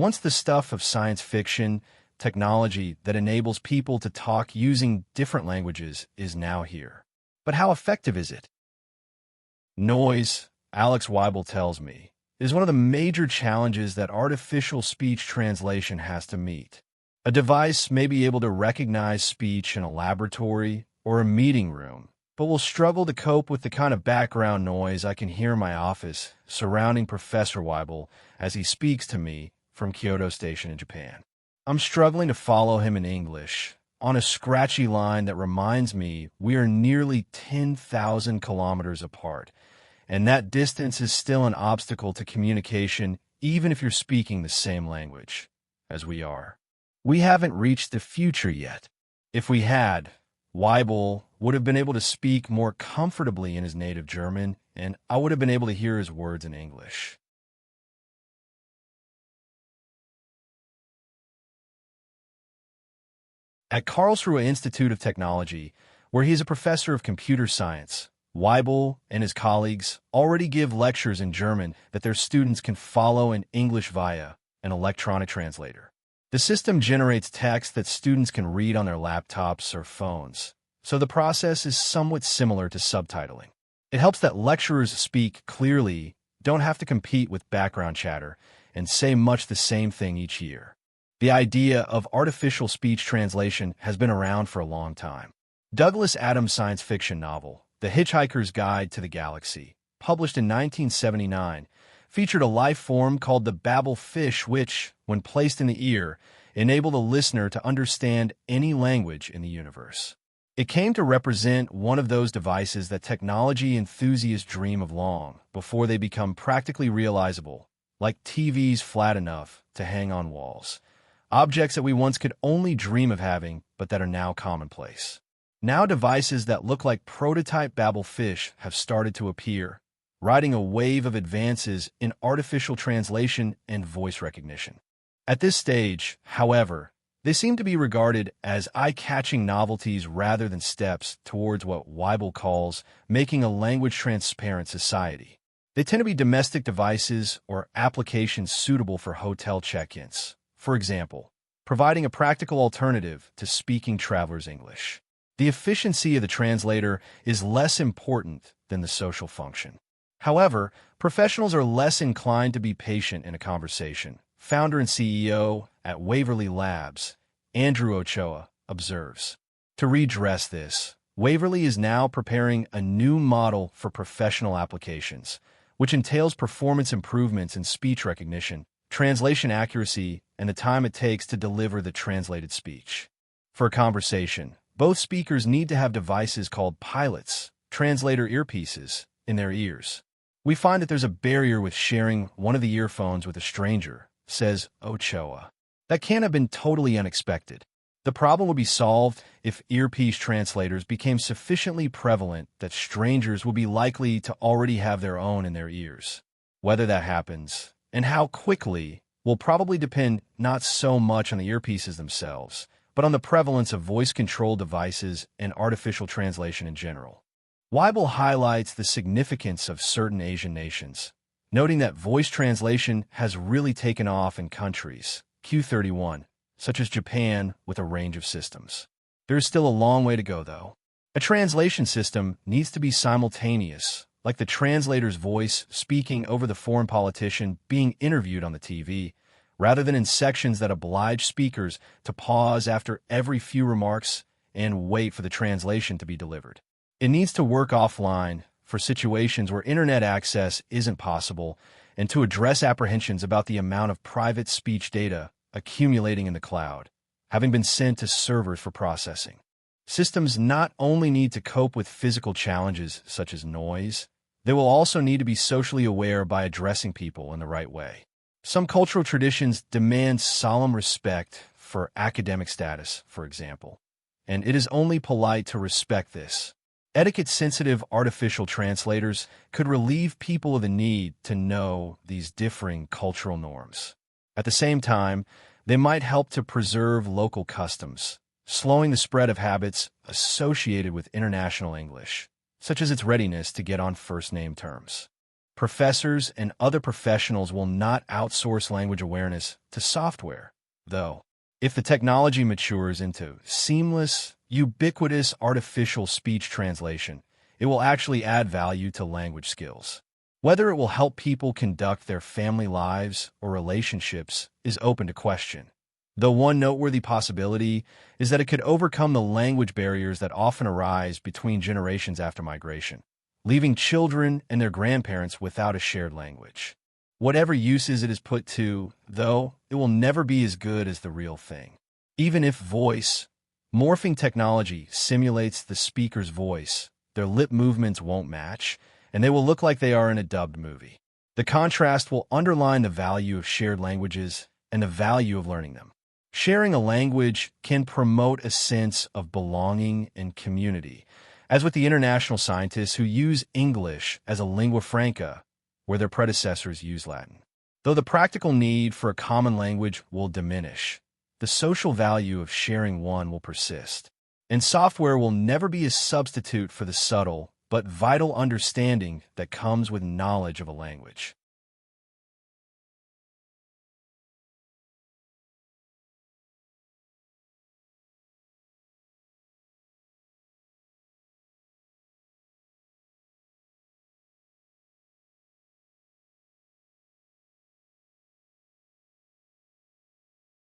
Once the stuff of science fiction, technology that enables people to talk using different languages is now here. But how effective is it? Noise, Alex Weibel tells me, is one of the major challenges that artificial speech translation has to meet. A device may be able to recognize speech in a laboratory or a meeting room, but will struggle to cope with the kind of background noise I can hear in my office surrounding Professor Weibel as he speaks to me from Kyoto Station in Japan. I'm struggling to follow him in English on a scratchy line that reminds me we are nearly 10,000 kilometers apart, and that distance is still an obstacle to communication even if you're speaking the same language as we are. We haven't reached the future yet. If we had, Weibel would have been able to speak more comfortably in his native German, and I would have been able to hear his words in English. At Karlsruhe Institute of Technology, where he is a professor of computer science, Weibel and his colleagues already give lectures in German that their students can follow in English via an electronic translator. The system generates text that students can read on their laptops or phones, so the process is somewhat similar to subtitling. It helps that lecturers speak clearly, don't have to compete with background chatter, and say much the same thing each year. The idea of artificial speech translation has been around for a long time. Douglas Adams' science fiction novel, The Hitchhiker's Guide to the Galaxy, published in 1979, featured a life form called the Babel fish which, when placed in the ear, enabled the listener to understand any language in the universe. It came to represent one of those devices that technology enthusiasts dream of long before they become practically realizable, like TVs flat enough to hang on walls. Objects that we once could only dream of having, but that are now commonplace. Now devices that look like prototype Babel fish have started to appear, riding a wave of advances in artificial translation and voice recognition. At this stage, however, they seem to be regarded as eye-catching novelties rather than steps towards what Weibel calls making a language-transparent society. They tend to be domestic devices or applications suitable for hotel check-ins. For example, providing a practical alternative to speaking travelers' English. The efficiency of the translator is less important than the social function. However, professionals are less inclined to be patient in a conversation. Founder and CEO at Waverly Labs, Andrew Ochoa, observes. To redress this, Waverly is now preparing a new model for professional applications, which entails performance improvements in speech recognition, translation accuracy, and the time it takes to deliver the translated speech. For a conversation, both speakers need to have devices called pilots, translator earpieces, in their ears. We find that there's a barrier with sharing one of the earphones with a stranger, says Ochoa. That can't have been totally unexpected. The problem would be solved if earpiece translators became sufficiently prevalent that strangers would be likely to already have their own in their ears. Whether that happens, and how quickly, will probably depend not so much on the earpieces themselves, but on the prevalence of voice-controlled devices and artificial translation in general. Weibel highlights the significance of certain Asian nations, noting that voice translation has really taken off in countries, Q31, such as Japan, with a range of systems. There is still a long way to go, though. A translation system needs to be simultaneous, like the translator's voice speaking over the foreign politician being interviewed on the TV, rather than in sections that oblige speakers to pause after every few remarks and wait for the translation to be delivered. It needs to work offline for situations where internet access isn't possible and to address apprehensions about the amount of private speech data accumulating in the cloud, having been sent to servers for processing. Systems not only need to cope with physical challenges such as noise, they will also need to be socially aware by addressing people in the right way. Some cultural traditions demand solemn respect for academic status, for example, and it is only polite to respect this. Etiquette-sensitive artificial translators could relieve people of the need to know these differing cultural norms. At the same time, they might help to preserve local customs, slowing the spread of habits associated with international English, such as its readiness to get on first-name terms. Professors and other professionals will not outsource language awareness to software, though. If the technology matures into seamless, ubiquitous artificial speech translation, it will actually add value to language skills. Whether it will help people conduct their family lives or relationships is open to question. Though one noteworthy possibility is that it could overcome the language barriers that often arise between generations after migration, leaving children and their grandparents without a shared language. Whatever uses it is put to, though, it will never be as good as the real thing. Even if voice morphing technology simulates the speaker's voice, their lip movements won't match, and they will look like they are in a dubbed movie. The contrast will underline the value of shared languages and the value of learning them. Sharing a language can promote a sense of belonging and community, as with the international scientists who use English as a lingua franca, where their predecessors used Latin. Though the practical need for a common language will diminish, the social value of sharing one will persist. And software will never be a substitute for the subtle but vital understanding that comes with knowledge of a language.